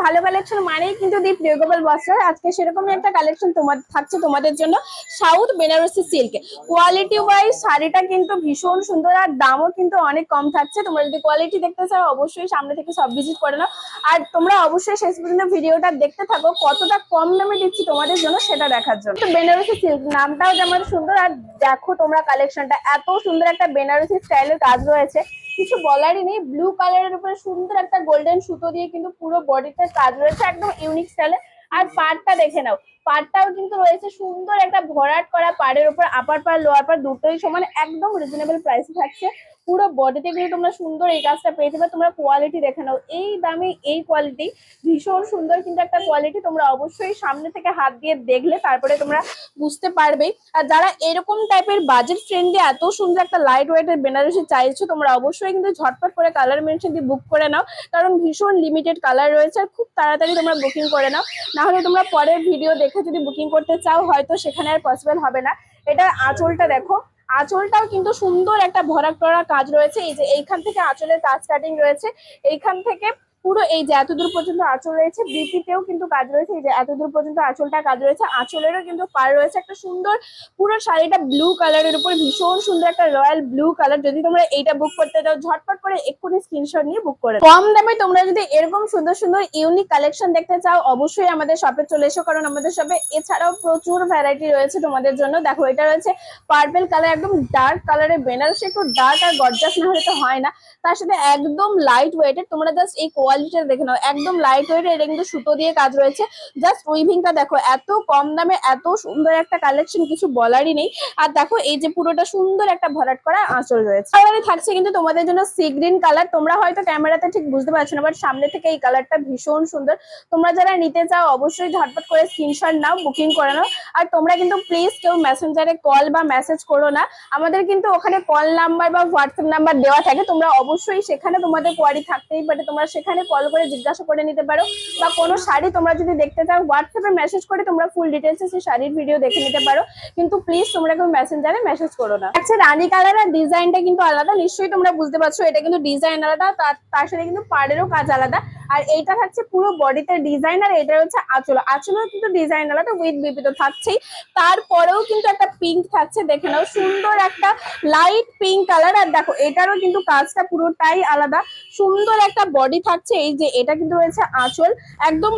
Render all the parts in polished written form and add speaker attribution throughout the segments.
Speaker 1: ভালো কালেকশন মানেই কিন্তু দি প্রিয়গোপাল বস্ত্র। আজকে সেরকমই একটা কালেকশন থাকছে তোমাদের জন্য south Benarasi silk. Quality wise শাড়িটা কিন্তু ভীষণ সুন্দর আর দামও কিন্তু অনেক কম থাকছে। তোমরা যদি কোয়ালিটি দেখতে চাও অবশ্যই সামনে থেকে সব ভিজিট করে নাও, আর তোমরা অবশ্যই শেষ পর্যন্ত ভিডিওটা দেখতে থাকো কতটা কম দামে দিচ্ছি তোমাদের জন্য সেটা দেখার জন্য। তো বেনারসি সিল্ক নামটাও যেমন সুন্দর, আর দেখো তোমরা কালেকশনটা এত সুন্দর একটা বেনারসি স্টাইলের কাজ রয়েছে, কিছু বলারই নেই। ব্লু কালারের উপরে সুন্দর একটা গোল্ডেন সুতো দিয়ে কিন্তু পুরো বডিতে কাজ রয়েছে, একদম ইউনিক স্টাইলে। আর পাড়টা দেখে নাও, পাড়টাও কিন্তু রয়েছে সুন্দর একটা ভরাট করা পাড়ের উপর আপার পাড় লোয়ার পাড় দুটোই সমান, একদম রিজনেবল প্রাইসে থাকছে। পুরো বডিতে কিন্তু তোমরা সুন্দর এই কাজটা পেয়ে যাবে। তোমরা কোয়ালিটি দেখে নাও, এই দামে এই কোয়ালিটি ভীষণ সুন্দর কিন্তু একটা কোয়ালিটি। তোমরা অবশ্যই সামনে থেকে হাত দিয়ে দেখলে তারপরে তোমরা বুঝতে পারবে। আর যারা এরকম টাইপের বাজেট ফ্রেন্ডলি এত সুন্দর একটা লাইট ওয়েটের বেনারসি চাইছো, তোমরা অবশ্যই কিন্তু ঝটপট করে কালার মেনশন দিয়ে বুক করে নাও, কারণ ভীষণ লিমিটেড কালার রয়েছে। আর খুব তাড়াতাড়ি তোমরা বুকিং করে নাও, না হলে তোমরা পরের ভিডিও দেখে যদি বুকিং করতে চাও হয়তো সেখানে আর পসিবল হবে না। এটার আঁচলটা দেখো, আঁচলটাও কিন্তু সুন্দর একটা ভরাট করা কাজ রয়েছে। এই যে এইখান থেকে আঁচলের কাজ কাটিং রয়েছে, এইখান থেকে পুরো এই যে এতদূর পর্যন্ত আঁচল রয়েছে, বিপিতেও কিন্তু কাজ রয়েছে। এই যে এতদূর পর্যন্ত আঁচলটা কাজ রয়েছে, আঁচলেরও কিন্তু পার রয়েছে একটা সুন্দর। পুরো শাড়িটা ব্লু কালারের উপর ভীষণ সুন্দর একটা রয়্যাল ব্লু কালার। যদি তোমরা এইটা বুক করতে চাও ঝটপট করে এক্ষুনি স্ক্রিনশট নিয়ে বুক করে কম দামে তোমরা যদি এরকম সুন্দর সুন্দর ইউনিক কালেকশন দেখতে চাও অবশ্যই আমাদের শপে চলে এসো, কারণ আমাদের শপে এছাড়াও প্রচুর ভ্যারাইটি রয়েছে তোমাদের জন্য। দেখো এটা রয়েছে পার্পল কালার, একদম ডার্ক কালারের বেনারসি, একটু ডার্ক আর গর্জাস না হলে তো হয় না। তার সাথে একদম লাইট ওয়েটেড, তোমরা জাস্ট এই কোয়ালিটিটা দেখে নাও, একদম লাইট ওয়েটেড। এটা কিন্তু সুতো দিয়ে কাজ রয়েছে, জাস্ট উইভিংটা দেখো, এত কম দামে এত সুন্দর একটা কালেকশন কিছু বলারই নেই। আর দেখো এই যে পুরোটা সুন্দর একটা ভরাট করা আঁচল রয়েছে। কালারে থাকছে কিন্তু তোমাদের জন্য সি গ্রিন কালার। তোমরা হয়তো ক্যামেরাতে ঠিক বুঝতে পারছো না, বাট সামনে থেকে এই কালারটা ভীষণ সুন্দর। তোমরা যারা নিতে চাও অবশ্যই ঝটপট করে স্ক্রিনশট নাও, বুকিং করে নাও। আর তোমরা কিন্তু প্লিজ কেউ মেসেঞ্জারে কল বা মেসেজ করো না, আমাদের কিন্তু ওখানে কল নাম্বার বা হোয়াটসঅ্যাপ নাম্বার দেওয়া থাকে। তোমরা অবশ্যই সেখানে তোমাদের কোয়ারি থাকতেই পারে, তোমরা সেখানে কল করে জিজ্ঞাসা করে নিতে পারো। বা কোনো শাড়ি তোমরা যদি দেখতে চাও হোয়াটসঅ্যাপে মেসেজ করে তোমরা ফুল ডিটেলসে সেই শাড়ির ভিডিও দেখে নিতে পারো, কিন্তু প্লিজ তোমরা কেউ মেসেঞ্জারে মেসেজ করো না। আচ্ছা, রানী কালার আর ডিজাইনটা কিন্তু আলাদা, নিশ্চয়ই তোমরা বুঝতে পারছো। এটা কিন্তু ডিজাইন আলাদা, তার সাথে কিন্তু পাড়েরও কাজ আলাদা। আর এইটা থাকছে পুরো বডিতে ডিজাইন, আর এটা হচ্ছে আঁচল, আঁচলেও কিন্তু ডিজাইন আলাদা, উইথ বিপি তো থাকছেই। তারপরেও কিন্তু একটা পিঙ্ক থাকছে, দেখে নাও সুন্দর একটা লাইট পিঙ্ক কালার। আর দেখো এটারও কিন্তু কাজটা পুরোটাই আলাদা, সুন্দর একটা বডি থাকছে। এই যে এটা কিন্তু রয়েছে আঁচল, একদম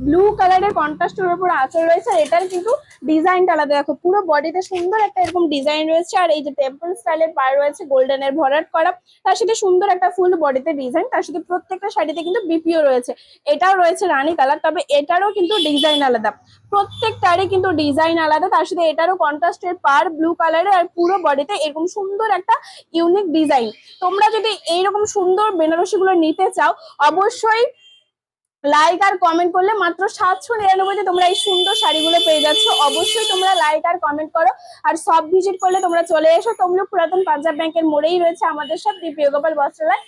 Speaker 1: ব্লু কালারের কন্ট্রাস্টের উপর আঁচল রয়েছে। আর এটার কিন্তু ডিজাইনটা আলাদা, দেখো পুরো বডিতে সুন্দর একটা এরকম ডিজাইন রয়েছে। আর এই যে টেম্পল স্টাইলের পার রয়েছে গোল্ডেনের ভরাট করা, তার সাথে সুন্দর একটা ফুল বডিতে ডিজাইন। তার সাথে প্রত্যেকটা শাড়িতে কিন্তু বিপিও রয়েছে। এটাও রয়েছে রানী কালার, তবে এটারও কিন্তু ডিজাইন আলাদা, প্রত্যেকটারই কিন্তু ডিজাইন আলাদা। তার সাথে এটারও কন্ট্রাস্টের পার ব্লু কালারের, আর পুরো বডিতে এরকম সুন্দর একটা ইউনিক ডিজাইন। তোমরা যদি এইরকম সুন্দর বেনারসি গুলো নিতে চাও অবশ্যই লাইক আর কমেন্ট করলে মাত্র 799 তোমরা এই সুন্দর শাড়িগুলো পেয়ে যাচ্ছ। অবশ্যই তোমরা লাইক আর কমেন্ট করো, আর সব ভিজিট করলে তোমরা চলে এসো। তমলুক পুরাতন পাঞ্জাব ব্যাংকের মোড়েই রয়েছে আমাদের সব দি প্রিয়গোপাল বস্ত্রালয়।